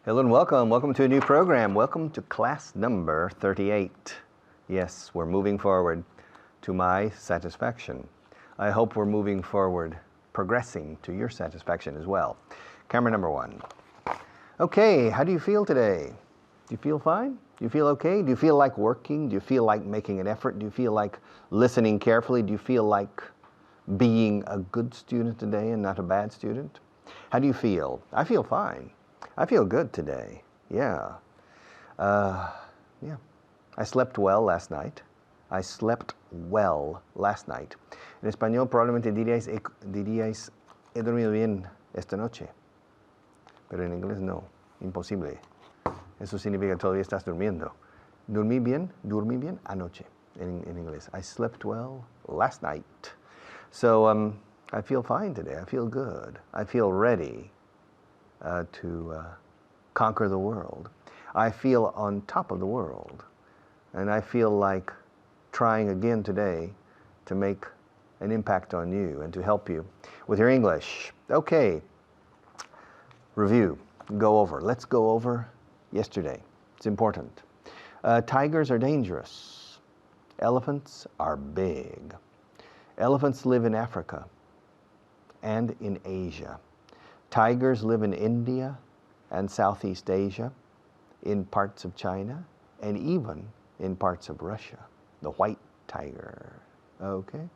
Hello and welcome. Welcome to a new program. Welcome to class number 38. Yes, we're moving forward to my satisfaction. I hope we're moving forward, progressing to your satisfaction as well. Camera number 1. Okay, how do you feel today? Do you feel fine? Do you feel okay? Do you feel like working? Do you feel like making an effort? Do you feel like listening carefully? Do you feel like being a good student today and not a bad student? How do you feel? I feel fine. I feel good today. Yeah. I slept well last night. I slept well last night. En español probablemente diríais he dormido bien esta noche. Pero en inglés no. Imposible. Eso significa que todavía estás durmiendo. Dormí bien anoche en inglés. I slept well last night. So I feel fine today. I feel good. I feel ready to conquer the world. I feel on top of the world. And I feel like trying again today to make an impact on you and to help you with your English. Okay. Review. Go over. Let's go over yesterday. It's important. Tigers are dangerous. Elephants are big. Elephants live in Africa and in Asia. Tigers live in India and Southeast Asia, in parts of China, and even in parts of Russia. The white tiger. Okay?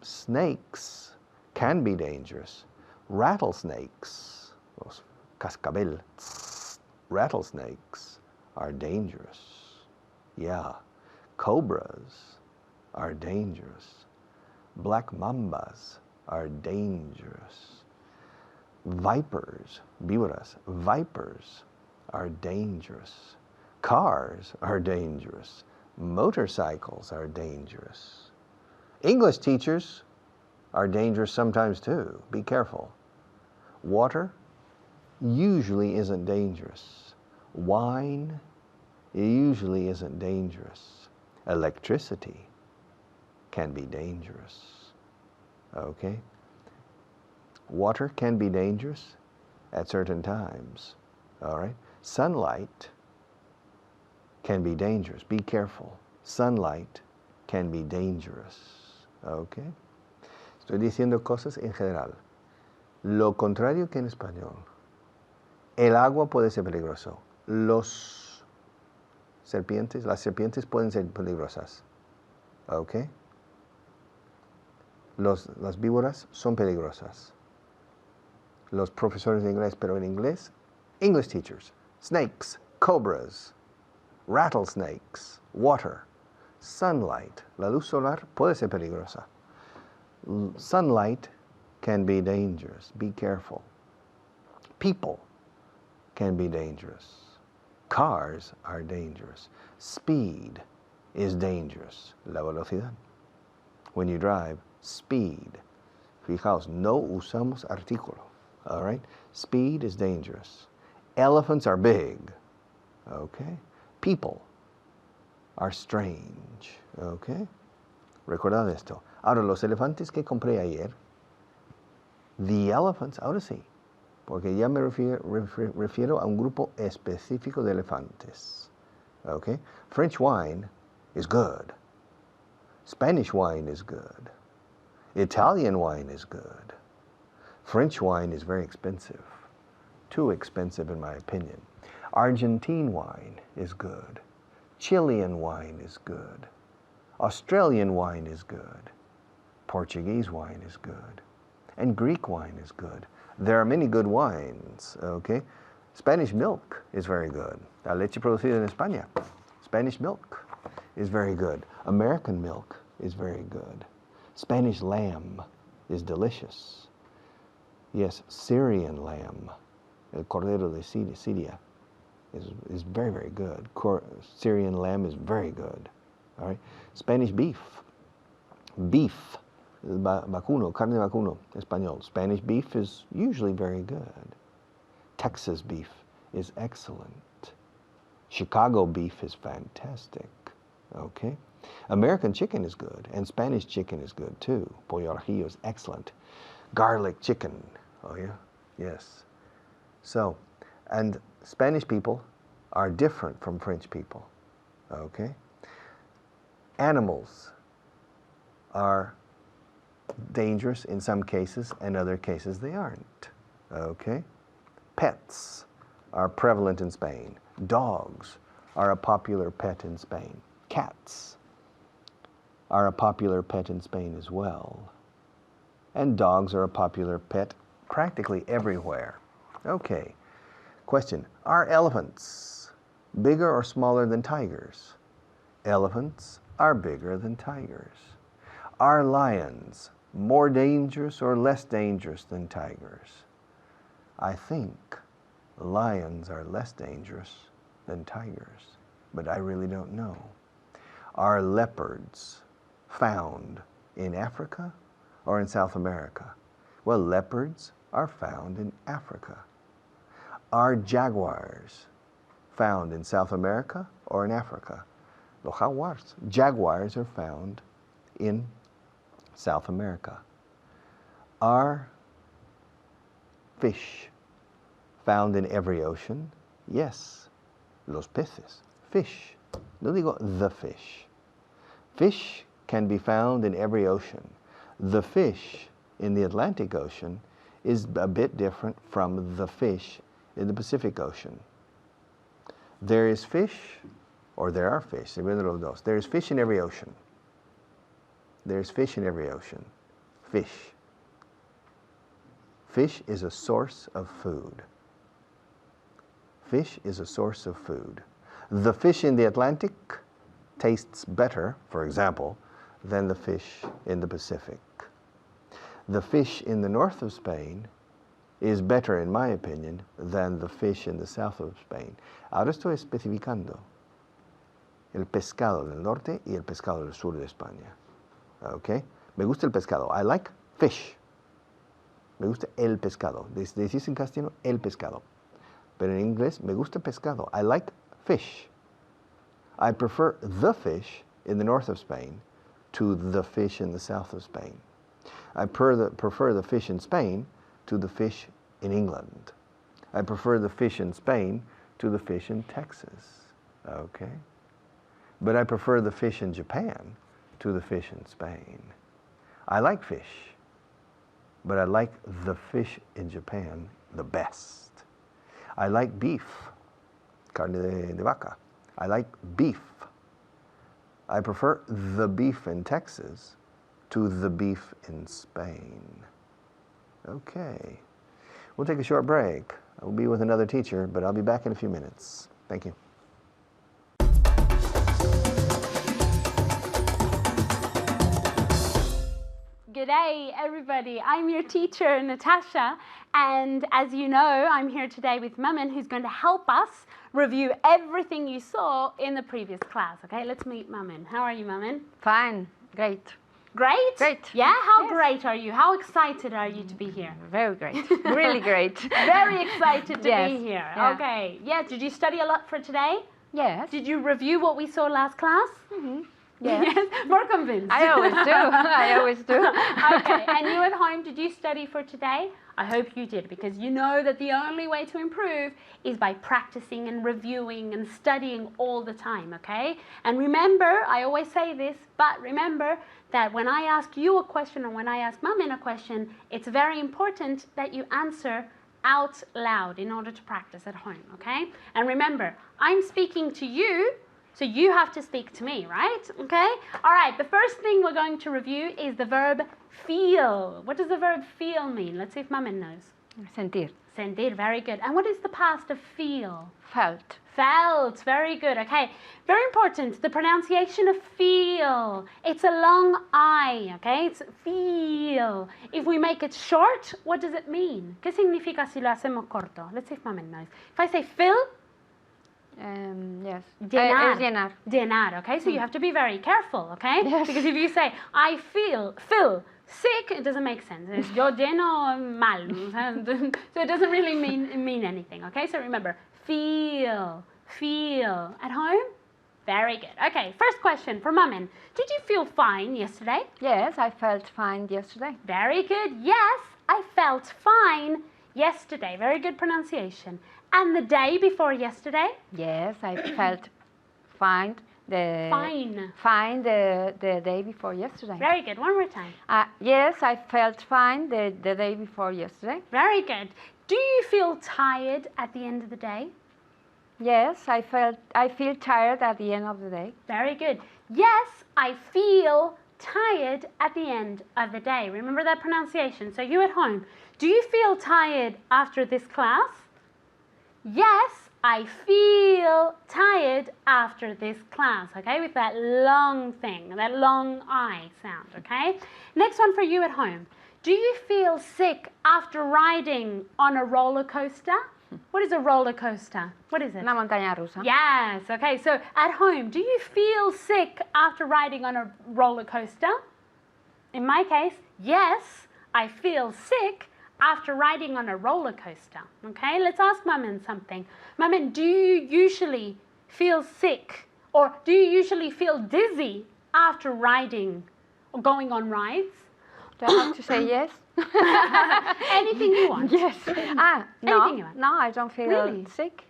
Snakes can be dangerous. Rattlesnakes, los cascabel, rattlesnakes are dangerous. Yeah. Cobras are dangerous. Black mambas are dangerous. Vipers, víboras, vipers are dangerous. Cars are dangerous. Motorcycles are dangerous. English teachers are dangerous sometimes too. Be careful. Water usually isn't dangerous. Wine usually isn't dangerous. Electricity can be dangerous. Okay? Water can be dangerous at certain times. All right? Sunlight can be dangerous. Be careful. Sunlight can be dangerous. Okay? Estoy diciendo cosas en general. Lo contrario que en español. El agua puede ser peligroso. Las serpientes pueden ser peligrosas. Okay? Las víboras son peligrosas. Los profesores de inglés, pero en inglés, English teachers, snakes, cobras, rattlesnakes, water, sunlight. La luz solar puede ser peligrosa. Sunlight can be dangerous. Be careful. People can be dangerous. Cars are dangerous. Speed is dangerous. La velocidad. When you drive, speed. Fijaos, no usamos artículo. All right? Speed is dangerous. Elephants are big. Okay? People are strange. Okay? Recordad esto. Ahora, los elefantes que compré ayer, the elephants, ahora sí, porque ya me refiero a un grupo específico de elefantes. Okay? French wine is good. Spanish wine is good. Italian wine is good. French wine is very expensive. Too expensive in my opinion. Argentine wine is good. Chilean wine is good. Australian wine is good. Portuguese wine is good. And Greek wine is good. There are many good wines, okay? Spanish milk is very good. La leche producida en España. Spanish milk is very good. American milk is very good. Spanish lamb is delicious. Yes, Syrian lamb, el cordero de Syria, is very, very good. Syrian lamb is very good. All right. Spanish beef. Beef, vacuno, carne de vacuno, español. Spanish beef is usually very good. Texas beef is excellent. Chicago beef is fantastic. Okay. American chicken is good, and Spanish chicken is good too. Pollo al ajillo is excellent. Garlic chicken. Oh yeah? Yes. So, And Spanish people are different from French people. Okay? Animals are dangerous in some cases, and other cases they aren't. Okay? Pets are prevalent in Spain. Dogs are a popular pet in Spain. Cats are a popular pet in Spain as well. And dogs are a popular pet practically everywhere. Okay. Question. Are elephants bigger or smaller than tigers? Elephants are bigger than tigers. Are lions more dangerous or less dangerous than tigers? I think lions are less dangerous than tigers, but I really don't know. Are leopards found in Africa or in South America? Well, leopards are found in Africa. Are jaguars found in South America or in Africa? Los jaguars. Jaguars are found in South America. Are fish found in every ocean? Yes. Los peces. Fish. No digo the fish. Fish can be found in every ocean. The fish in the Atlantic Ocean is a bit different from the fish in the Pacific Ocean. There is fish, or there are fish, there is fish in every ocean. There's fish in every ocean. Fish. Fish is a source of food. Fish is a source of food. The fish in the Atlantic tastes better, for example, than the fish in the Pacific. The fish in the north of Spain is better, in my opinion, than the fish in the south of Spain. Ahora estoy especificando el pescado del norte y el pescado del sur de España. Okay? Me gusta el pescado. I like fish. Me gusta el pescado. Decís en castellano el pescado. Pero en inglés, me gusta pescado. I like fish. I prefer the fish in the north of Spain to the fish in the south of Spain. I prefer the fish in Spain to the fish in England. I prefer the fish in Spain to the fish in Texas. Okay? But I prefer the fish in Japan to the fish in Spain. I like fish, but I like the fish in Japan the best. I like beef, carne de vaca. I like beef. I prefer the beef in Texas to the beef in Spain. Okay. We'll take a short break. I'll be with another teacher, but I'll be back in a few minutes. Thank you. G'day everybody, I'm your teacher Natasha, and as you know I'm here today with Maman, who's going to help us review everything you saw in the previous class. Okay, let's meet Maman. How are you, Maman? Fine, great. Great? Great. Yeah, how Yes. great are you? How excited are you to be here? Very great, really great. Very excited to Yes. be here. Yeah. Okay, yeah, did you study a lot for today? Yes. Did you review what we saw last class? Mm-hmm. Yes. More convinced. I always do. I always do. Okay, and you at home, did you study for today? I hope you did, because you know that the only way to improve is by practicing and reviewing and studying all the time, okay? And remember, I always say this, but remember that when I ask you a question or when I ask Maman a question, it's very important that you answer out loud in order to practice at home, okay? And remember, I'm speaking to you, so you have to speak to me, right? Okay? All right, the first thing we're going to review is the verb feel. What does the verb feel mean? Let's see if Maman knows. Sentir. Sentir, very good. And what is the past of feel? Felt. Felt, very good. Okay, very important, the pronunciation of feel. It's a long I, okay? It's feel. If we make it short, what does it mean? ¿Qué significa si lo hacemos corto? Let's see if Maman knows. If I say fill, Yes. llenar. Es llenar. Llenar, okay? So you have to be very careful, okay? Yes. Because if you say, I feel sick, it doesn't make sense. It's yo lleno mal. So it doesn't really mean anything, okay? So remember, feel. At home? Very good. Okay, first question for Maman. Did you feel fine yesterday? Yes, I felt fine yesterday. Very good. Yes, I felt fine yesterday. Very good pronunciation. And the day before yesterday? Yes, I felt fine. Fine. The day before yesterday. Very good. One more time. Yes, I felt fine the day before yesterday. Very good. Do you feel tired at the end of the day? Yes, I feel tired at the end of the day. Very good. Yes, I feel tired at the end of the day. Remember that pronunciation. So you at home, do you feel tired after this class? Yes, I feel tired after this class, okay? With that long thing, that long I sound, okay? Next one for you at home. Do you feel sick after riding on a roller coaster? What is a roller coaster? What is it? Una montaña rusa. Yes, okay, so at home, do you feel sick after riding on a roller coaster? In my case, yes, I feel sick after riding on a roller coaster. Okay, let's ask Mamen something. Mamen, do you usually feel sick or do you usually feel dizzy after riding or going on rides? Do I have to say yes? Anything you want. Yes. No. Anything you want. No, I don't feel Really? sick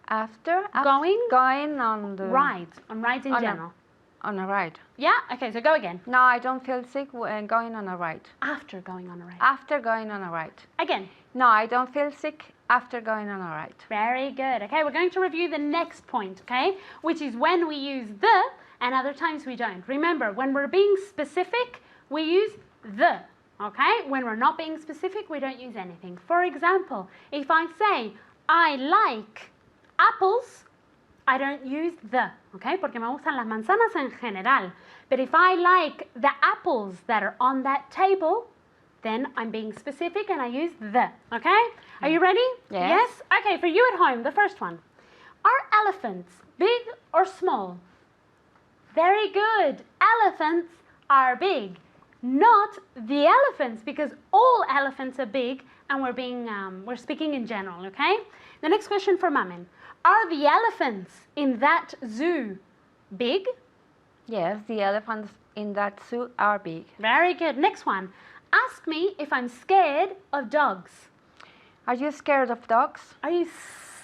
after Going on the rides in general. On a ride. Yeah, okay, so go again. No, I don't feel sick when going on a ride. After going on a ride. After going on a ride. Again. No, I don't feel sick after going on a ride. Very good. Okay, we're going to review the next point, okay? Which is when we use the and other times we don't. Remember, when we're being specific, we use the, okay? When we're not being specific, we don't use anything. For example, if I say, I like apples, I don't use the, okay? Porque me gustan las manzanas en general. But if I like the apples that are on that table, then I'm being specific and I use the, okay? Are you ready? Yes. Yes? Okay, for you at home, the first one. Are elephants big or small? Very good. Elephants are big. Not the elephants, because all elephants are big and we're speaking in general, okay? The next question for Mamen. Are the elephants in that zoo big? Yes, the elephants in that zoo are big. Very good. Next one. Ask me if I'm scared of dogs. Are you scared of dogs? Are you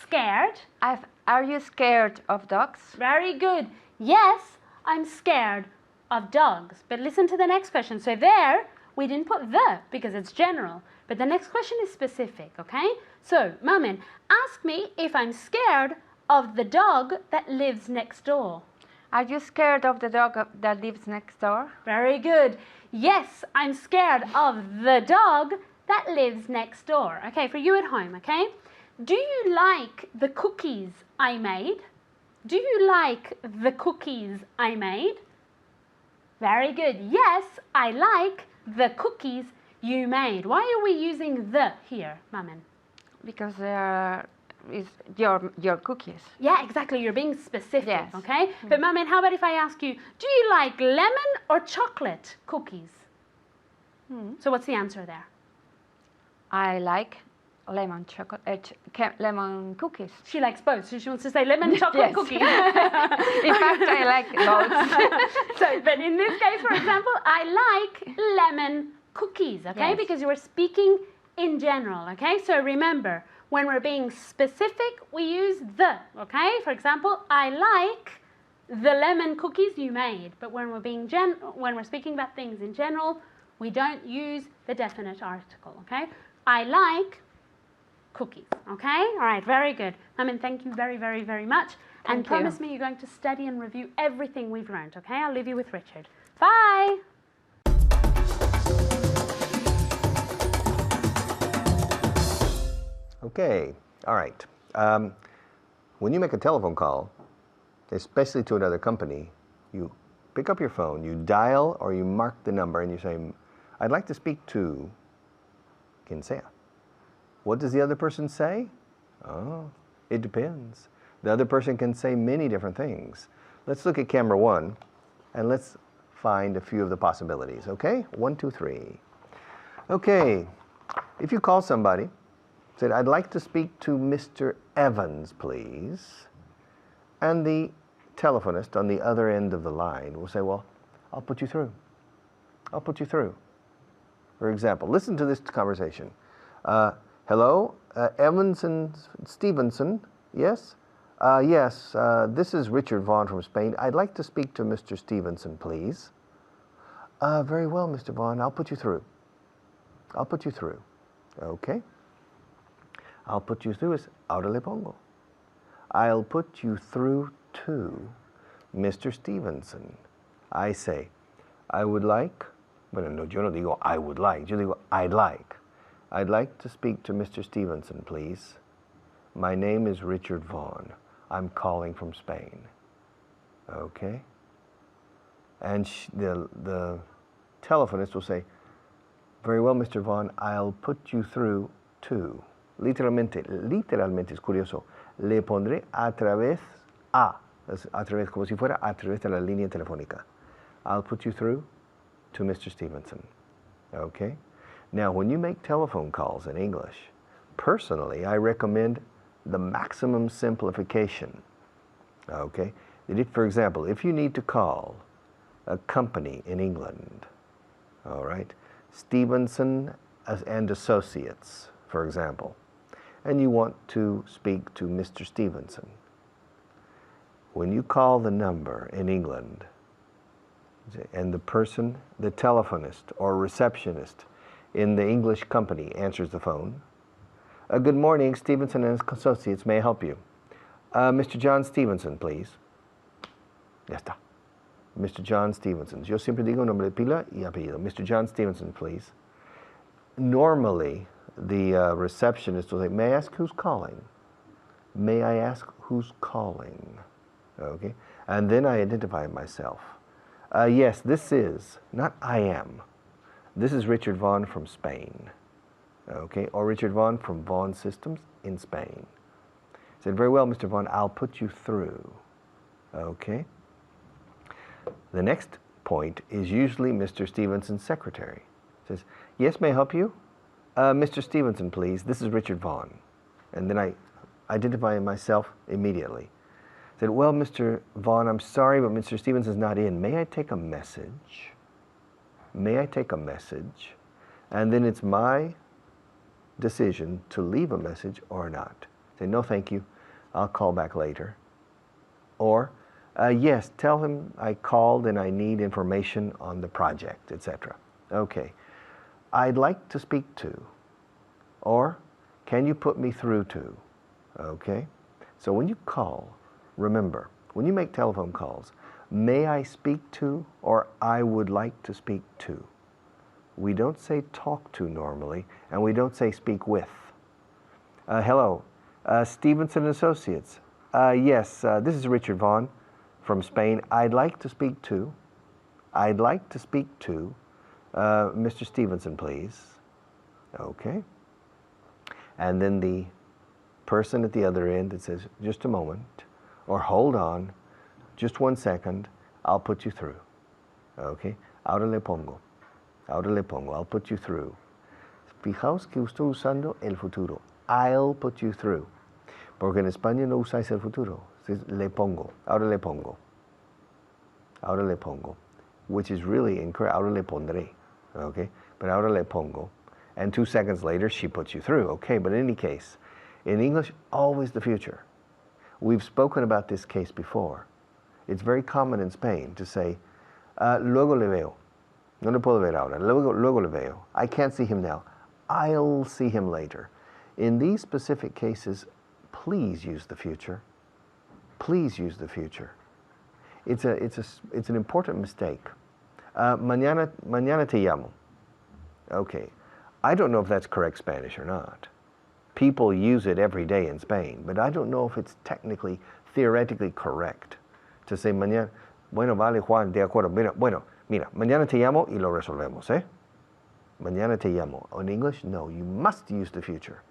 scared? Are you scared of dogs? Very good. Yes, I'm scared of dogs. But listen to the next question. So there, we didn't put the because it's general. But the next question is specific, okay? So, Mamen, ask me if I'm scared of the dog that lives next door. Are you scared of the dog that lives next door? Very good. Yes, I'm scared of the dog that lives next door. Okay, for you at home, okay? Do you like the cookies I made? Do you like the cookies I made? Very good. Yes, I like the cookies you made. Why are we using the here, Mamen? Because they are your cookies. Yeah, exactly. You're being specific, Yes. okay? But Mamen, how about if I ask you, do you like lemon or chocolate cookies? So what's the answer there? I like lemon cookies. She likes both, so she wants to say lemon chocolate Yes. cookies. In fact, I like both. So, but in this case, for example, I like lemon cookies, okay? Yes. Because you were speaking in general, okay? So remember, when we're being specific, we use the, okay? For example, I like the lemon cookies you made. But when we're speaking about things in general, we don't use the definite article, okay? I like cookies, okay? All right, very good. Mamen, thank you very, very, very much. And Thank you. promise me you're going to study and review everything we've learned, okay? I'll leave you with Richard. Bye! Okay, all right. When you make a telephone call, especially to another company, you pick up your phone, you dial or you mark the number and you say, I'd like to speak to quien sea. What does the other person say? Oh, it depends. The other person can say many different things. Let's look at camera one and let's find a few of the possibilities, okay? 1, 2, 3. Okay, if you call somebody, said, I'd like to speak to Mr. Evans, please. And the telephonist on the other end of the line will say, well, I'll put you through. I'll put you through. For example, listen to this conversation. Hello, Evanson Stevenson, yes? Yes, this is Richard Vaughn from Spain. I'd like to speak to Mr. Stevenson, please. Very well, Mr. Vaughn. I'll put you through. I'll put you through. Okay. I'll put you through es ahora le pongo. I'll put you through to Mr. Stevenson. I say, I would like, bueno, no, yo no digo I would like, yo digo I'd like. I'd like to speak to Mr. Stevenson, please. My name is Richard Vaughn. I'm calling from Spain. Okay? And the telephonist will say, very well, Mr. Vaughn, I'll put you through to. Literalmente es curioso. Le pondré a través como si fuera a través de la línea telefónica. I'll put you through to Mr. Stevenson. Okay? Now, when you make telephone calls in English, personally, I recommend the maximum simplification. Okay? For example, if you need to call a company in England, all right, Stevenson and Associates, for example, and you want to speak to Mr. Stevenson. When you call the number in England, and the person, the telephonist or receptionist in the English company answers the phone, good morning, Stevenson and Associates, may I help you? Mr. John Stevenson, please. Ya está. Mr. John Stevenson. Yo siempre digo nombre de pila y apellido. Mr. John Stevenson, please. Normally, the receptionist will say, may I ask who's calling? May I ask who's calling? Okay. And then I identify myself. Yes, this is, not I am. This is Richard Vaughn from Spain. Okay. Or Richard Vaughn from Vaughn Systems in Spain. I said, very well, Mr. Vaughn, I'll put you through. Okay. The next point is usually Mr. Stevenson's secretary. Says, yes, may I help you? Mr. Stevenson, please. This is Richard Vaughn. And then I identify myself immediately. Said, well, Mr. Vaughn, I'm sorry, but Mr. Stevenson's not in. May I take a message? May I take a message? And then it's my decision to leave a message or not. Say, no, thank you. I'll call back later. Or, yes, tell him I called and I need information on the project, etc. Okay. I'd like to speak to. Or, can you put me through to? Okay. So when you call, remember, when you make telephone calls, may I speak to or I would like to speak to. We don't say talk to normally, and we don't say speak with. Hello, Stevenson Associates. Yes, this is Richard Vaughn from Spain. I'd like to speak to Mr. Stevenson, please. Okay. And then the person at the other end that says, just a moment, or hold on, just 1 second, I'll put you through. Okay. Ahora le pongo. I'll put you through. Fijaos que estoy usando el futuro. I'll put you through. Porque en España no usáis el futuro. Le pongo. Ahora le pongo. Which is really incorrect. Ahora le pondré. Okay? But ahora le pongo. And 2 seconds later, she puts you through. Okay, but in any case, in English, always the future. We've spoken about this case before. It's very common in Spain to say, luego le veo. No le puedo ver ahora. Luego le veo. I can't see him now. I'll see him later. In these specific cases, please use the future. Please use the future. It's an important mistake. Mañana te llamo. Okay. I don't know if that's correct Spanish or not. People use it every day in Spain, but I don't know if it's technically, theoretically correct to say mañana. Bueno, vale, Juan, de acuerdo. Mira, mañana te llamo y lo resolvemos, ¿eh? Mañana te llamo. In English, no, you must use the future.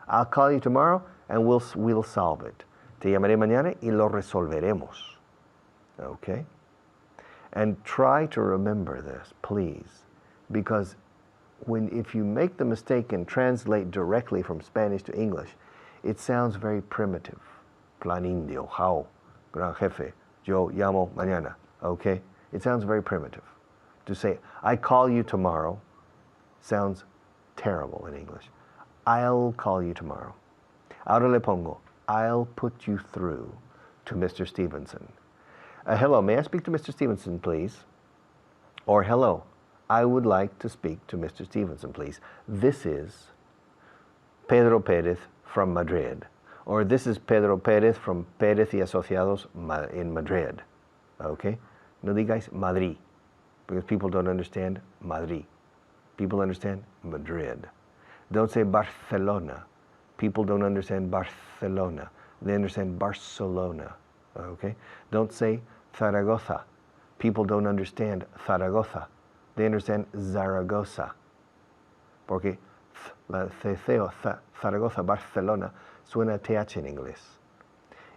I'll call you tomorrow and we'll solve it. Te llamaré mañana y lo resolveremos. Okay? And try to remember this, please, because if you make the mistake and translate directly from Spanish to English, it sounds very primitive. Plan indio, how, gran jefe, yo llamo mañana, okay? It sounds very primitive. To say, I call you tomorrow, sounds terrible in English. I'll call you tomorrow. Ahora le pongo, I'll put you through to Mr. Stevenson. Hello, may I speak to Mr. Stevenson, please? Or hello, I would like to speak to Mr. Stevenson, please. This is Pedro Pérez from Madrid. Or this is Pedro Pérez from Pérez y Asociados in Madrid. Okay? No digáis Madrid, because people don't understand Madrid. People understand Madrid. Don't say Barcelona. People don't understand Barcelona. They understand Barcelona. Okay? Don't say Zaragoza. People don't understand Zaragoza. They understand Zaragoza. Porque la ceceo, Zaragoza, Barcelona, suena TH en inglés.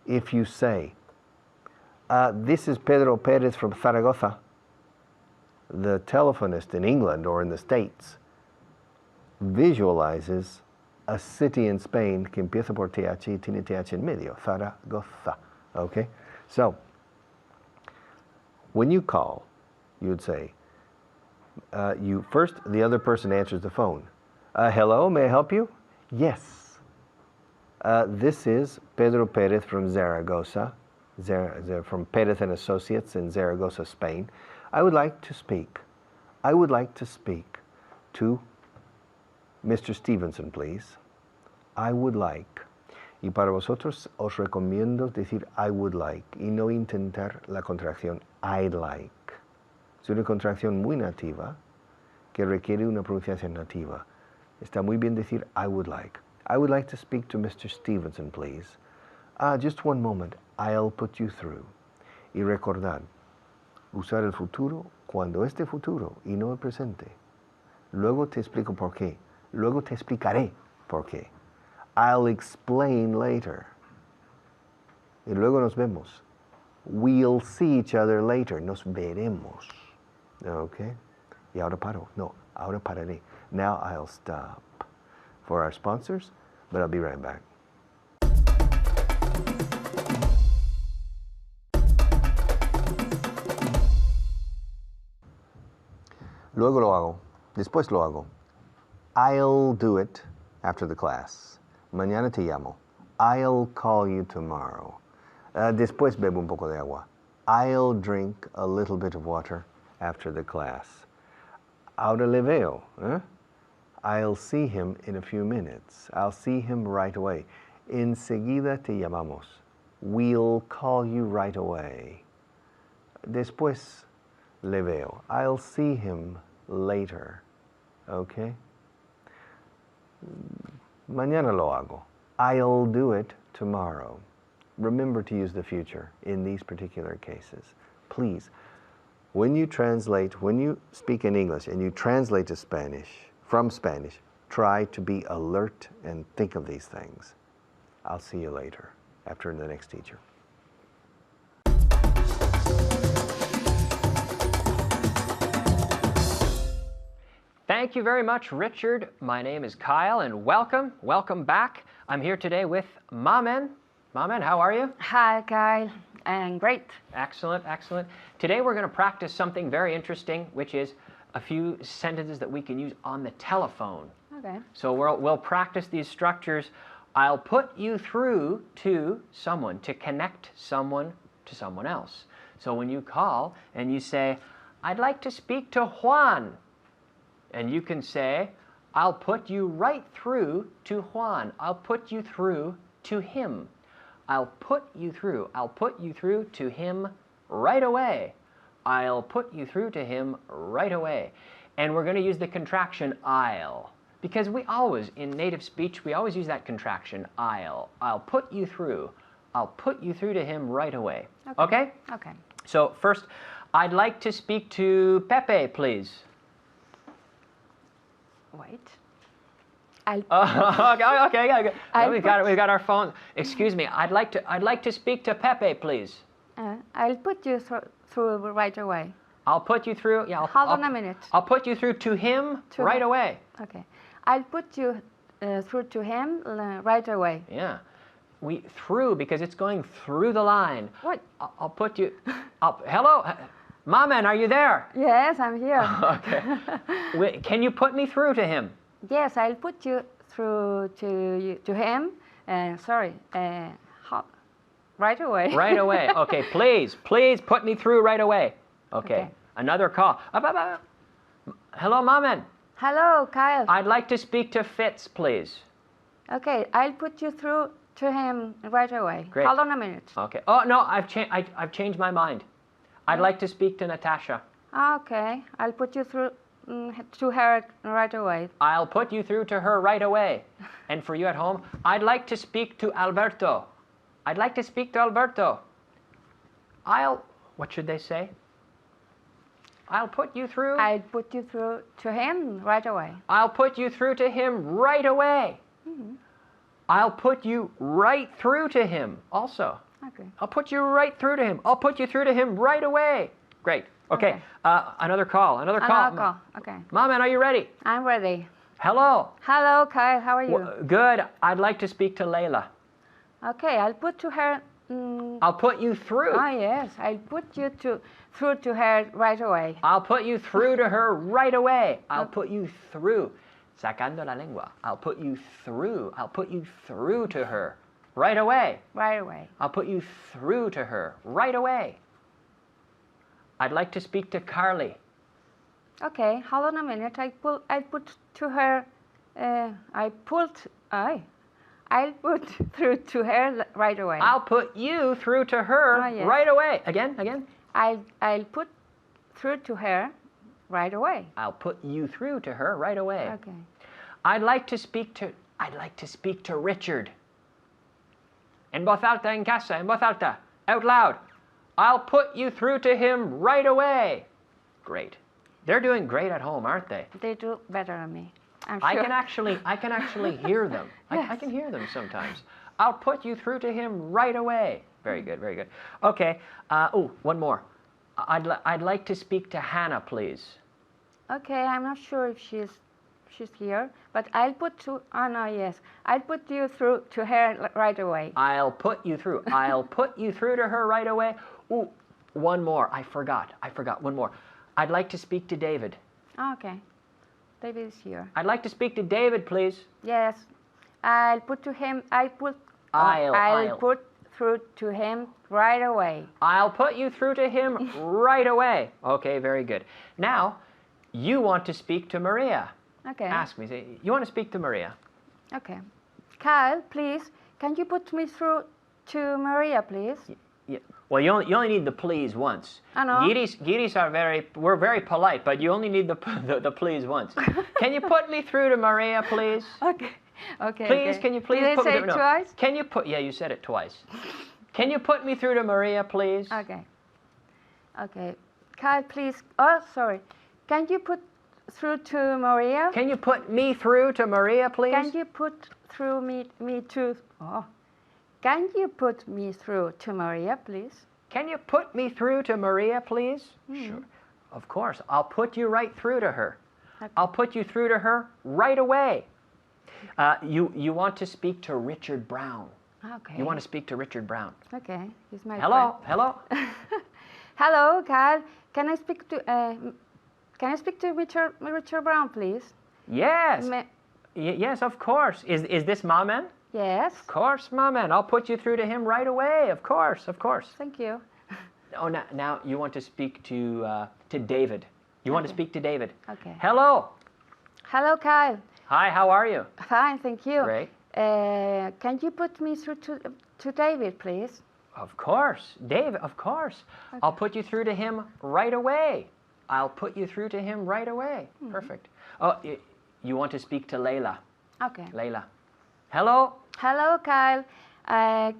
If you say, this is Pedro Pérez from Zaragoza, the telephonist in England or in the States visualizes a city in Spain que empieza por TH y tiene TH en medio, Zaragoza. Okay? So, when you call, you would say, first, the other person answers the phone. Hello, may I help you? Yes. This is Pedro Pérez from Zaragoza, from Pérez and Associates in Zaragoza, Spain. I would like to speak to Mr. Stevenson, please. I would like. Y para vosotros os recomiendo decir I would like y no intentar la contracción I'd like. Es una contracción muy nativa que requiere una pronunciación nativa. Está muy bien decir I would like. I would like to speak to Mr. Stevenson, please. Just one moment. I'll put you through. Y recordad, usar el futuro cuando es de futuro y no el presente. Luego te explico por qué. Luego te explicaré por qué. I'll explain later. Y luego nos vemos. We'll see each other later. Nos veremos. Okay? Y ahora paro. No, ahora pararé. Now I'll stop for our sponsors, but I'll be right back. Luego lo hago. Después lo hago. I'll do it after the class. Mañana te llamo. I'll call you tomorrow. Después bebo un poco de agua. I'll drink a little bit of water after the class. Ahora le veo. I'll see him in a few minutes. I'll see him right away. Enseguida te llamamos. We'll call you right away. Después le veo. I'll see him later. Okay? Mañana lo hago. I'll do it tomorrow. Remember to use the future in these particular cases. Please, when you speak in English and you translate to Spanish, from Spanish, try to be alert and think of these things. I'll see you later, after the next teacher. Thank you very much, Richard. My name is Kyle, and welcome back. I'm here today with Mamen. Mamen, how are you? Hi, Kyle. I'm great. Excellent, excellent. Today we're going to practice something very interesting, which is a few sentences that we can use on the telephone. Okay. So we'll practice these structures. I'll put you through to someone, to connect someone to someone else. So when you call and you say, I'd like to speak to Juan, and you can say, I'll put you right through to Juan. I'll put you through to him. I'll put you through to him right away. I'll put you through to him right away. And we're going to use the contraction I'll. Because we always, in native speech, we always use that contraction I'll. I'll put you through. I'll put you through to him right away. Okay? Okay. So first, I'd like to speak to Pepe, please. Wait. Okay. We've got our phone. Excuse me. I'd like to speak to Pepe, please. I'll put you through right away. I'll put you through. Yeah. Hold on a minute. I'll put you through to him right away. Okay. I'll put you through to him right away. Yeah. Through because it's going through the line. What? I'll put you. Hello, Mamen, are you there? Yes, I'm here. Okay. Can you put me through to him? Yes, I'll put you through to him. Sorry, right away. Right away. Okay, please put me through right away. Okay. Another call. Hello, Mamen. Hello, Kyle. I'd like to speak to Fitz, please. Okay, I'll put you through to him right away. Great. Hold on a minute. Okay. Oh no, I've changed my mind. I'd like to speak to Natasha. Okay, I'll put you through to her right away. I'll put you through to her right away. And for you at home, I'd like to speak to Alberto. I'd like to speak to Alberto. What should they say? I'll put you through. I'll put you through to him right away. I'll put you through to him right away. Mm-hmm. I'll put you right through to him also. Okay. I'll put you right through to him. I'll put you through to him right away. Great. Okay. Another call. Another call. Okay. Mom, are you ready? I'm ready. Hello. Hello, Kyle. How are you? Good. I'd like to speak to Layla. Okay, I'll put to her. I'll put you through. Oh yes, I'll put you through to her right away. I'll put you through to her right away. I'll put you through. Sacando la lengua. I'll put you through. I'll put you through to her right away. Right away. I'll put you through to her right away. I'd like to speak to Carly. Okay, hold on a minute. I put to her. I'll put through to her right away. I'll put you through to her yes. right away. Again. I'll put through to her right away. I'll put you through to her right away. Okay. I'd like to speak to Richard. En voz alta en casa, en voz alta, out loud. I'll put you through to him right away. Great. They're doing great at home, aren't they? They do better than me. I'm sure. I can actually hear them. Yes. I can hear them sometimes. I'll put you through to him right away. Very good, very good. Okay. One more. I'd like to speak to Hannah, please. Okay, I'm not sure if she's here, but I'll put to. Oh no, yes, I'll put you through to her right away. I'll put you through. I'll put you through to her right away. Ooh, one more. I forgot. One more. I'd like to speak to David. Okay, David is here. I'd like to speak to David, please. Yes, I'll put to him. I'll put through to him right away. I'll put you through to him right away. Okay, very good. Now, you want to speak to Maria. Okay. Ask me. Say, you want to speak to Maria? Okay. Kyle, please, can you put me through to Maria, please? Yeah. Well, you only need the please once. I know. Giris are we're very polite, but you only need the please once. Can you put me through to Maria, please? Okay. Okay. Please, okay. can you please Did put I me say through? it twice? Can you put? Yeah, you said it twice. Can you put me through to Maria, please? Okay. Okay. Kyle, please. Oh, sorry. Can you put through to Maria? Can you put me through to Maria, please? Can you put through me to? Oh. Can you put me through to Maria, please? Can you put me through to Maria, please? Sure. Of course. I'll put you right through to her. Okay. I'll put you through to her right away. You want to speak to Richard Brown. Okay. You want to speak to Richard Brown. Okay. He's my Hello. friend. Hello. Hello, Kyle. Can I speak to Richard Brown, please? Yes. Yes, of course. Is this Mamen? Yes. Of course, Mamen. I'll put you through to him right away. Of course. Thank you. Oh, now you want to speak to David. You want to speak to David. Okay. Hello. Hello, Kyle. Hi. How are you? Fine, thank you. Great. Can you put me through to David, please? Of course, David. Of course. Okay. I'll put you through to him right away. I'll put you through to him right away. Perfect. Oh, you want to speak to Layla? Okay. Layla. Hello. Hello, Kyle.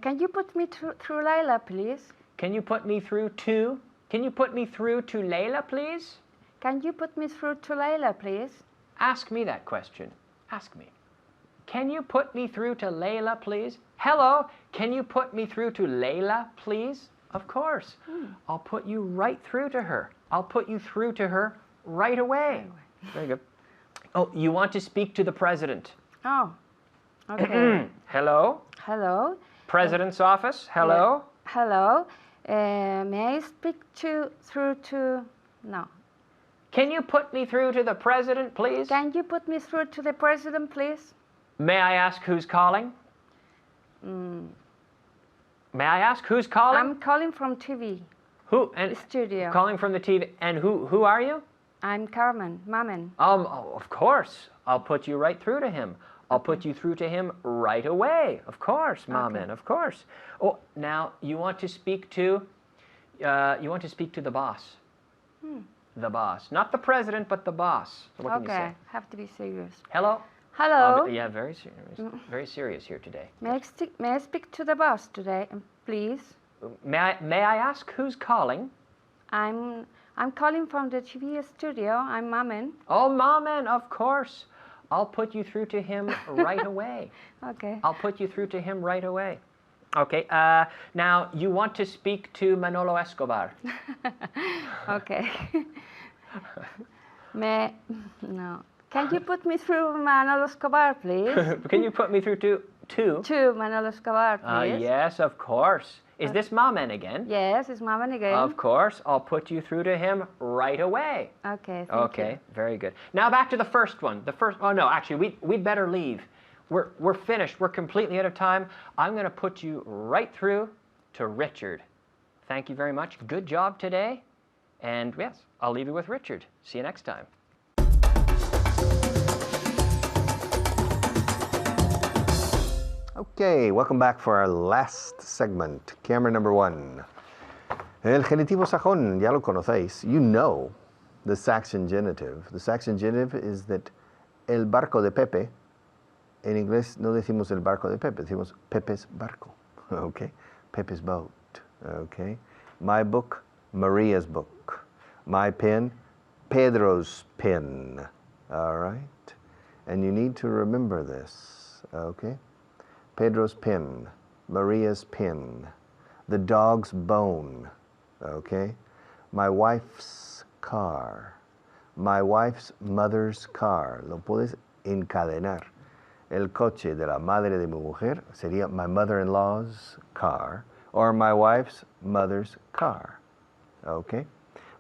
Can you put me through Layla, please? Can you put me through to? Can you put me through to Layla, please? Can you put me through to Layla, please? Ask me that question. Ask me. Can you put me through to Layla, please? Hello. Can you put me through to Layla, please? Of course. I'll put you right through to her. I'll put you through to her right away. Very good. Oh, you want to speak to the president? Oh, okay. Hello. Hello. President's office. Hello. Hello. May I speak through to? No. Can you put me through to the president, please? Can you put me through to the president, please? May I ask who's calling? May I ask who's calling? I'm calling from TV Who? And studio. calling from the TV. And who are you? I'm Carmen, Mamen. Oh, of course. I'll put you right through to him. I'll put you through to him right away. Of course, Mamen, of course. Oh, now you want to speak to the boss. The boss. Not the president, but the boss. What can you say? Okay, have to be serious. Hello? Hello. Yeah, very serious. Very serious here today. May I speak to the boss today, please? May I ask who's calling? I'm calling from the TV studio. I'm Mamen. Oh, Mamen, of course. I'll put you through to him right away. Okay. I'll put you through to him right away. Okay, now you want to speak to Manolo Escobar. Okay. No. Can you put me through Manolo Escobar, please? Can you put me through to To Manolo Escobar, please. Yes, of course. Is this Mamen again? Yes, it's Mamen again. Of course. I'll put you through to him right away. Okay, thank you. Very good. Now back to the first one. Oh no, actually, we'd better leave. We're finished. We're completely out of time. I'm going to put you right through to Richard. Thank you very much. Good job today. And yes, I'll leave you with Richard. See you next time. Okay, welcome back for our last segment, camera number 1. El genitivo sajón, ya lo conocéis. You know the Saxon genitive. The Saxon genitive is that el barco de Pepe, en inglés no decimos el barco de Pepe, decimos Pepe's barco, okay? Pepe's boat, okay? My book, Maria's book. My pen, Pedro's pen, all right? And you need to remember this, okay? Pedro's pen, Maria's pen, the dog's bone, okay? My wife's car, my wife's mother's car. Lo puedes encadenar. El coche de la madre de mi mujer sería my mother-in-law's car or my wife's mother's car, okay?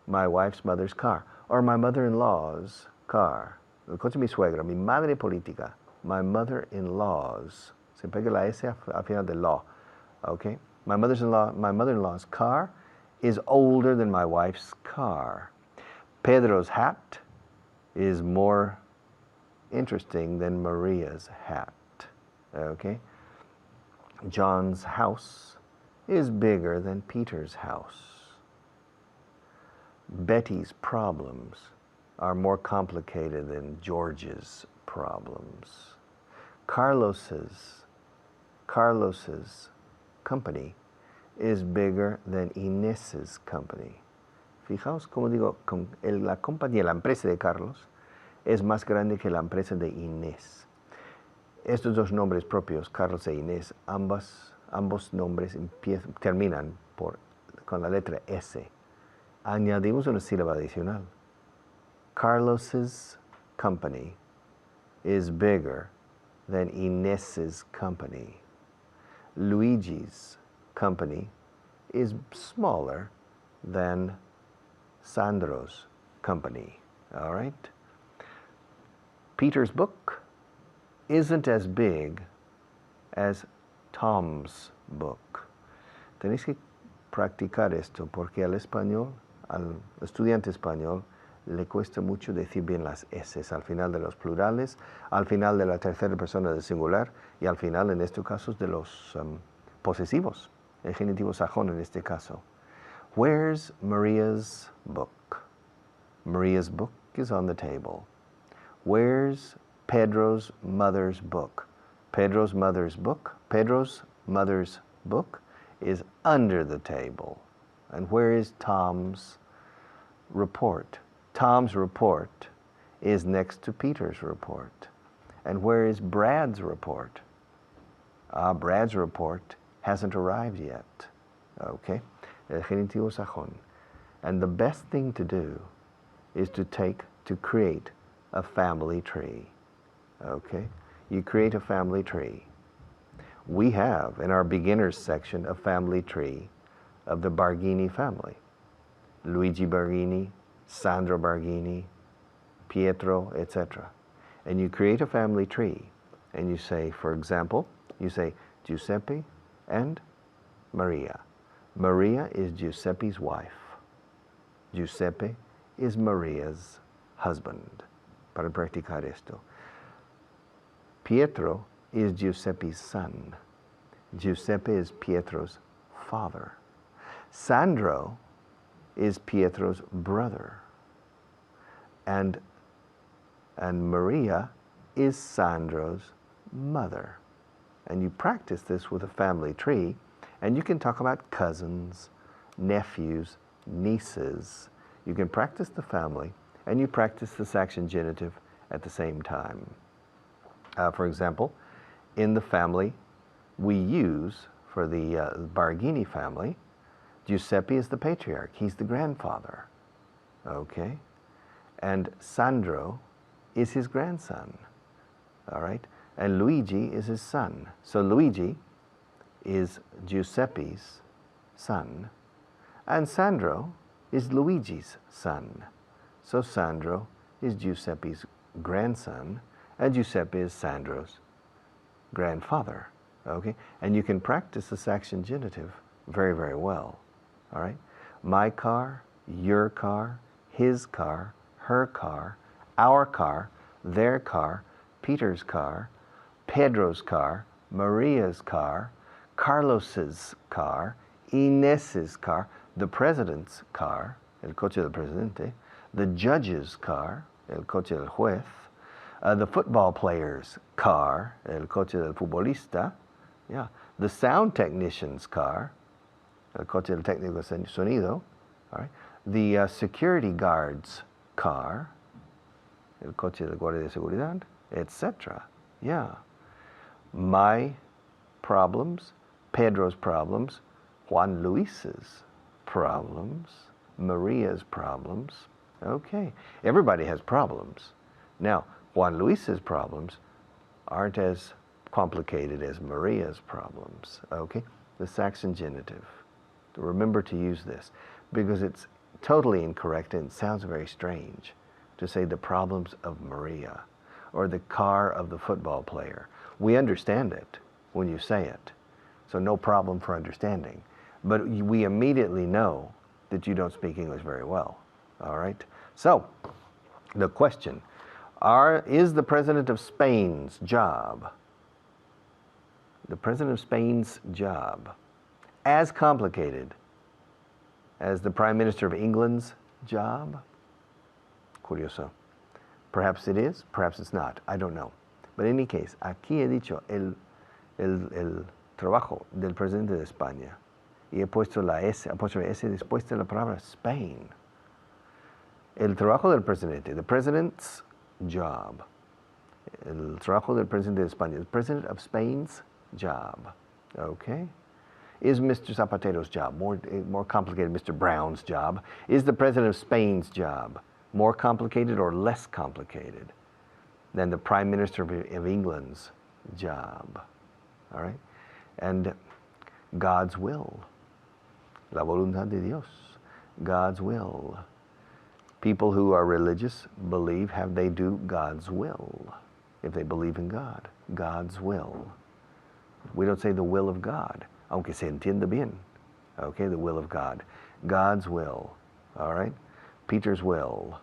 My wife's mother's car or my mother-in-law's car. El coche de mi suegra, mi madre política, my mother-in-law's. Se pega la S al final de law, okay? My mother-in-law's car is older than my wife's car. Pedro's hat is more interesting than Maria's hat, okay? John's house is bigger than Peter's house. Betty's problems are more complicated than George's problems. Carlos's company is bigger than Inés's company. Fijaos como digo, la compañía, la empresa de Carlos es más grande que la empresa de Inés. Estos dos nombres propios, Carlos e Inés, ambos nombres terminan con la letra S. Añadimos una sílaba adicional. Carlos's company is bigger than Inés's company. Luigi's company is smaller than Sandro's company, all right? Peter's book isn't as big as Tom's book. Tenéis que practicar esto porque al estudiante español, le cuesta mucho decir bien las S al final de los plurales, al final de la tercera persona del singular y al final, en estos casos, de los posesivos, el genitivo sajón en este caso. Where's Maria's book? Maria's book is on the table. Where's Pedro's mother's book? Pedro's mother's book is under the table. And where is Tom's report? Tom's report is next to Peter's report. And where is Brad's report? Brad's report hasn't arrived yet. Okay? El genitivo sajón. And the best thing to do is to create a family tree. Okay? You create a family tree. We have, in our beginners section, a family tree of the Barghini family. Luigi Barghini, Sandro Barghini, Pietro, etc. And you create a family tree And you say, for example, you say Giuseppe and Maria. Maria is Giuseppe's wife. Giuseppe is Maria's husband. Para practicar esto. Pietro is Giuseppe's son. Giuseppe is Pietro's father. Sandro is Pietro's brother. And Maria is Sandro's mother. And you practice this with a family tree, and you can talk about cousins, nephews, nieces. You can practice the family, and you practice the saxon genitive at the same time. For example, in the family we use, for the Barghini family, Giuseppe is the patriarch. He's the grandfather. Okay? And Sandro is his grandson. All right? And Luigi is his son. So Luigi is Giuseppe's son, and Sandro is Luigi's son. So Sandro is Giuseppe's grandson, and Giuseppe is Sandro's grandfather. Okay? And you can practice the saxon genitive very, very well. All right? My car, your car, his car, her car, our car, their car, Peter's car, Pedro's car, Maria's car, Carlos's car, Inés's car, the president's car, el coche del presidente, the judge's car, el coche del juez, the football player's car, el coche del futbolista, yeah, the sound technician's car, el coche del técnico de sonido, all right, the security guard's car, el coche del guardia de seguridad, etc. Yeah. My problems, Pedro's problems, Juan Luis's problems, Maria's problems. Okay, everybody has problems. Now, Juan Luis's problems aren't as complicated as Maria's problems. Okay, the saxon genitive. Remember to use this, because it's totally incorrect and it sounds very strange to say the problems of Maria or the car of the football player. We understand it when you say it, so no problem for understanding. But we immediately know that you don't speak English very well. All right? So, the question, is the President of Spain's job, the President of Spain's job, as complicated as the Prime Minister of England's job? Curioso. Perhaps it is, perhaps it's not. I don't know. But in any case, aquí he dicho el trabajo del presidente de España y he puesto la S, apóstrofe S después de la palabra Spain. El trabajo del presidente, the president's job. El trabajo del presidente de España, the president of Spain's job. Okay? Is Mr. Zapatero's job more complicated? Mr. Brown's job? Is the president of Spain's job more complicated or less complicated than the Prime Minister of England's job? All right? And God's will. La voluntad de Dios. God's will. People who are religious believe they do God's will. If they believe in God, God's will. We don't say the will of God, aunque se entienda bien. Okay, the will of God. God's will. All right? Peter's will.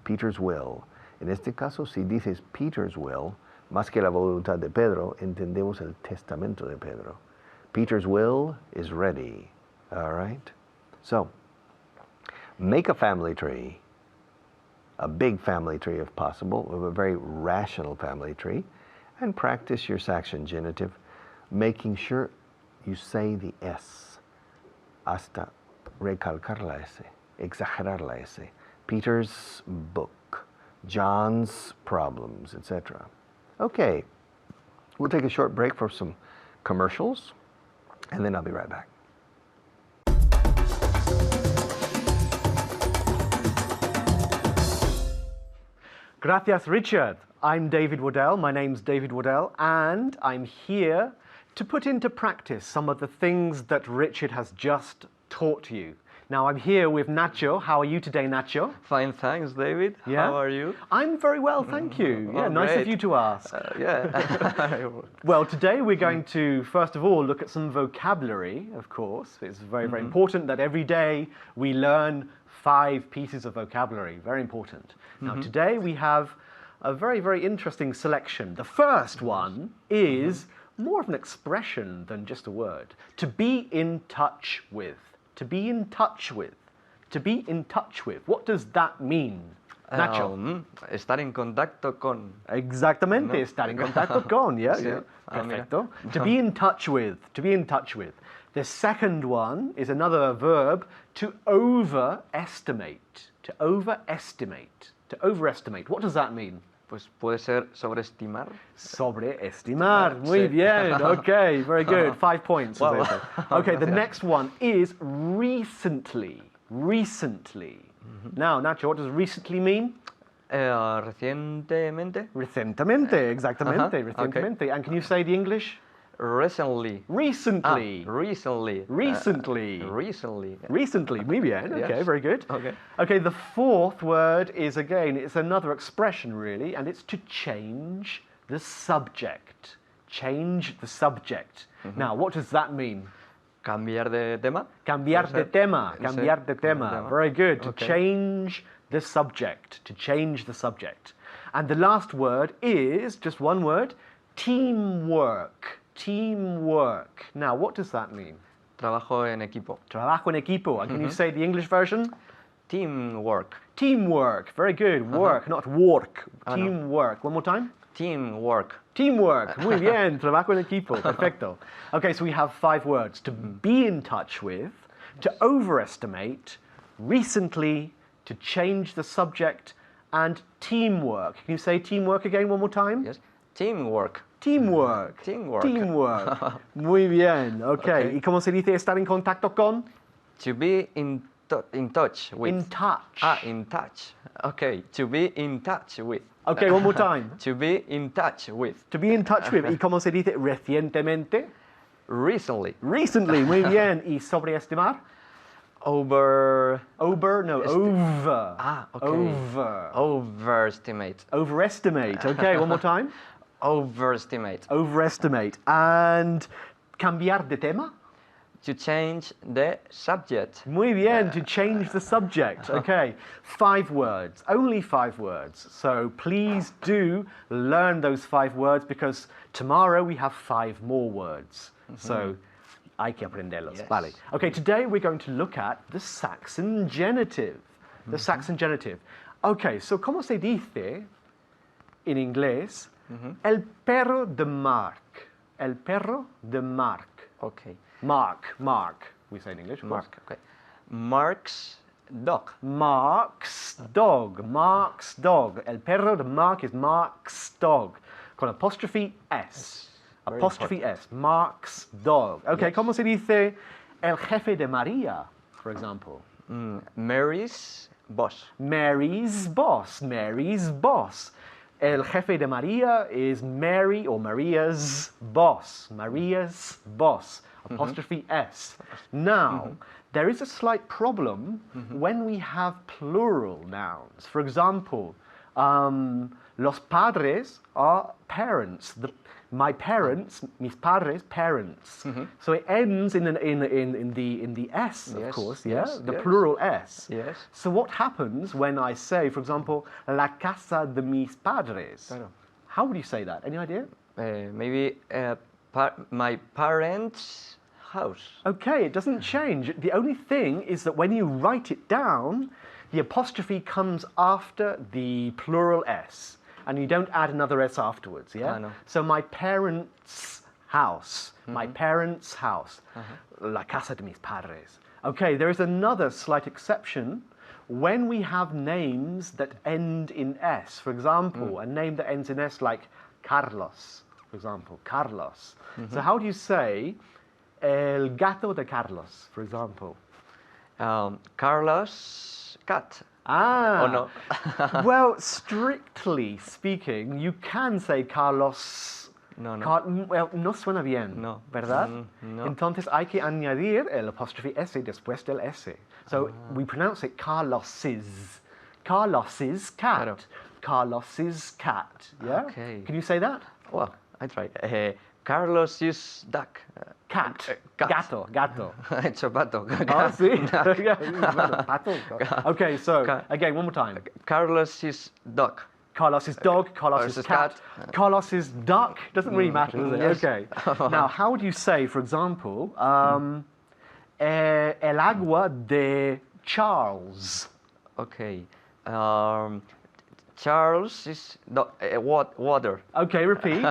Peter's will. En este caso, si dices Peter's will, más que la voluntad de Pedro, entendemos el testamento de Pedro. Peter's will is ready. All right? So, make a family tree, a big family tree if possible, of a very rational family tree, and practice your saxon genitive, making sure you say the S hasta recalcar la S, exagerar la S. Peter's book, John's problems, etc. Okay, we'll take a short break for some commercials, and then I'll be right back. Gracias, Richard. I'm David Waddell. My name's David Waddell, and I'm here to put into practice some of the things that Richard has just taught you. Now I'm here with Nacho. How are you today, Nacho? Fine, thanks, David. Yeah? How are you? I'm very well, thank you. Yeah, Oh, nice of great. you to ask. Yeah. Well, today we're going to, first of all, look at some vocabulary, of course. It's very, very important that every day we learn 5 pieces of vocabulary. Very important. Now, today we have a very, very interesting selection. The first one is more of an expression than just a word. To be in touch with. To be in touch with. To be in touch with. What does that mean? Nacho. Estar en contacto con. Exactamente, No. estar en contacto con, yeah, Sí. yeah. Ah, mira. Perfecto. To be in touch with, to be in touch with. The second one is another verb, to overestimate. To overestimate. To overestimate. What does that mean? Pues puede ser sobreestimar. Sobreestimar. Muy Sí. bien. Okay, very good. 5 points. Wow. Okay, the next one is recently. Recently. Now, Nacho, what does recently mean? Recientemente. Recentemente, exactamente, okay. recentemente. And can you say the English? Recently. Recently. Recently. Recently. Recently. Recently, muy bien. Okay, Yes. very good. Okay. Okay, the fourth word is, again, it's another expression really, and it's to change the subject. Change the subject. Now, what does that mean? Cambiar de tema. Cambiar de Puede ser. tema. Sí, Cambiar de tema. Very good. To Okay. change the subject. To change the subject. And the last word is, just one word, teamwork. Teamwork. Now, what does that mean? Trabajo en equipo. Trabajo en equipo. And can you say the English version? Teamwork. Teamwork. Very good. Work, not work. No. Teamwork. One more time. Teamwork. Teamwork. Muy bien. Trabajo en equipo. Perfecto. Okay, so we have 5 words. To be in touch with, to overestimate, recently, to change the subject, and teamwork. Can you say teamwork again one more time? Yes. Teamwork. Teamwork. Teamwork. Teamwork. Muy bien. Okay. ¿Y cómo se dice estar en contacto con? To be in touch with. In touch. In touch. Okay. To be in touch with. Okay, one more time. To be in touch with. To be in touch with. ¿Y cómo se dice recientemente? Recently. Recently. Muy bien. ¿Y sobreestimar? Over. Over? No, over. Okay. Over. Overestimate. Overestimate. Okay, one more time. Overestimate. Overestimate. And cambiar de tema? To change the subject. Muy bien, to change the subject. Okay, 5 words, only 5 words. So please do learn those 5 words because tomorrow we have 5 more words. So hay que aprenderlos. Yes. Vale. Okay, today we're going to look at the Saxon genitive. The Saxon genitive. Okay, so ¿cómo se dice en inglés? El perro de Mark. El perro de Mark. Okay. Mark, we say in English, of course. Mark. Okay. Mark's dog. Mark's dog. El perro de Mark is Mark's dog. Con apostrophe S. Very Apostrophe S. Mark's dog. Okay, ¿cómo se dice el jefe de María, for example? Mary's boss. Mary's boss. Mary's boss. El jefe de María is Mary or Maria's boss. Maria's boss. Apostrophe S. Now, there is a slight problem when we have plural nouns. For example, los padres are parents. My parents, mis padres, parents. So it ends in the S, of Yes, course, yeah? yes, The yes. plural S. Yes. So what happens when I say, for example, la casa de mis padres? Claro. How would you say that? Any idea? Maybe my parents' house. Okay, it doesn't change. The only thing is that when you write it down, the apostrophe comes after the plural S, and you don't add another S afterwards, yeah? I know. So my parents' house. My parents' house. La casa de mis padres. Okay, there is another slight exception when we have names that end in S. For example, a name that ends in S like Carlos, for example, Carlos. So how do you say el gato de Carlos, for example? Carlos' cat. Ah. Oh no. Well, strictly speaking, you can say Carlos' No, no. Well, no suena bien, No. ¿verdad? No. Entonces hay que añadir el apóstrofe S después del S. So we pronounce it Carlos's. Carlos's cat. Claro. Carlos's cat. Yeah? Okay. Can you say that? Well, I try. Carlos's duck. Cat. Cat. Gato. It's a pato. Oh, sí. Yeah, bueno, pato. Okay, so again, one more time. Carlos's duck. Carlos's dog, Carlos's Carlos's cat, cat. Carlos's duck. Doesn't really matter, does it? Yes. Okay. Now, how would you say, for example, el agua de Charles? Okay. Charles is water. Okay, repeat.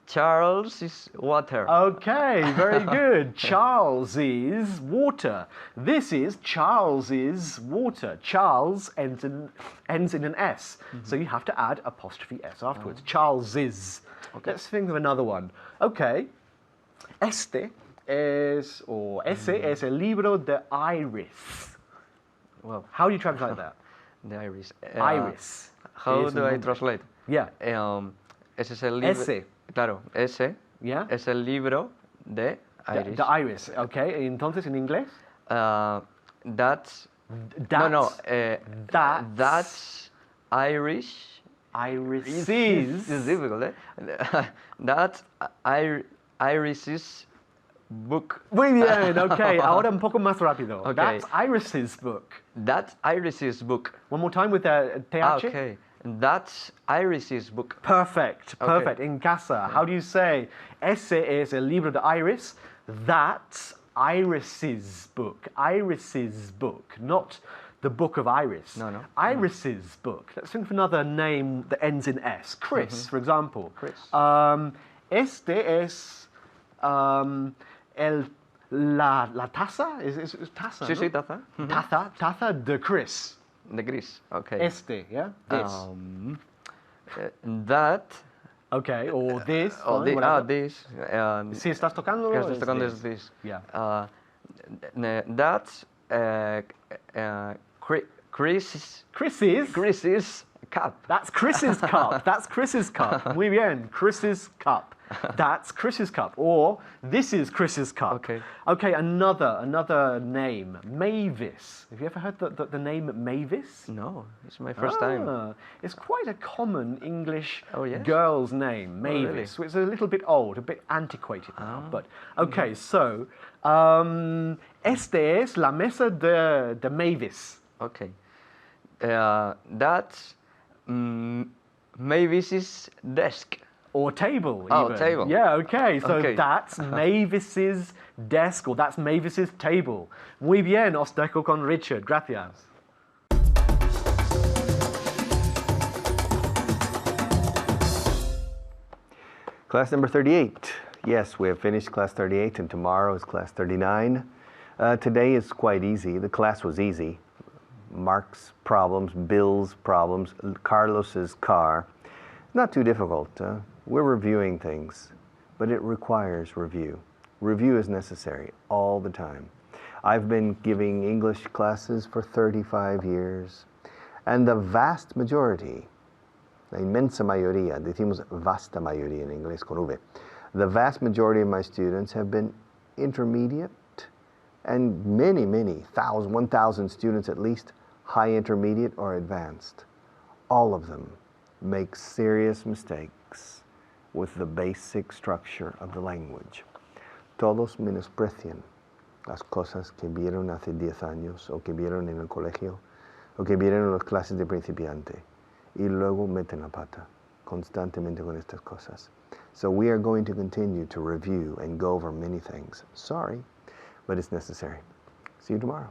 Charles is water. Okay, very good. Charles is water. This is Charles's water. Charles ends in an S, so you have to add apostrophe S afterwards. Charles's. Okay. Let's think of another one. Okay. Ese es el libro de Iris. Well, How do you translate that? the iris. Iris. How is do el I nombre. translate? Yeah. Ese es el libro. Ese. Claro, ese Yeah. es el libro de iris. The iris. Okay. Entonces, en inglés? That's. That's, No. that's That's Irish. Irises. It's difficult, eh? That's Iris's book. Muy bien, okay. Ahora un poco más rápido. Okay. That's Iris's book. That's Iris's book. One more time with the TH. Okay. That's Iris's book. Perfect, Okay. perfect. In casa, how do you say? Ese es el libro de Iris. That's Iris's book. Iris's book, not the book of Iris. No. Iris's book. Let's think of another name that ends in S. Chris, for example. Chris. Este es la taza. Is taza? Sí, no? sí, taza. Taza de Chris. De gris. Okay. Este, yeah. This. That. Okay, or this. Oh, fine, whatever. this. Si estás tocando. Que estás es tocando this. es this. Yeah. That's Chris's Chris's. cup. That's Chris's cup. That's Chris's cup. Muy bien. Chris's cup. That's Chris's cup. Or this is Chris's cup. Okay. Okay. Another name. Mavis. Have you ever heard the name Mavis? No, it's my first time. It's quite a common English Oh, yes? girl's name, Mavis. really? It's a little bit old, a bit antiquated now. But okay, so este es la mesa de Mavis. Okay. That's Mavis's desk. Or table, Oh, even. table. Yeah, okay. So Okay. that's Mavis's desk, or that's Mavis's table. Muy bien, os dejo con Richard. Gracias. Class number 38. Yes, we have finished class 38 and tomorrow is class 39. Today is quite easy. The class was easy. Mark's problems, Bill's problems, Carlos's car. Not too difficult. We're reviewing things, but it requires review. Review is necessary all the time. I've been giving English classes for 35 years, and the vast majority, la inmensa mayoría, decimos vasta mayoría en inglés con V, the vast majority of my students have been intermediate, and many, 1,000 students at least, high intermediate or advanced. All of them make serious mistakes with the basic structure of the language. Todos menosprecian las cosas que vieron hace 10 años o que vieron en el colegio o que vieron en las clases de principiante y luego meten la pata constantemente con estas cosas. So we are going to continue to review and go over many things. Sorry, but it's necessary. See you tomorrow.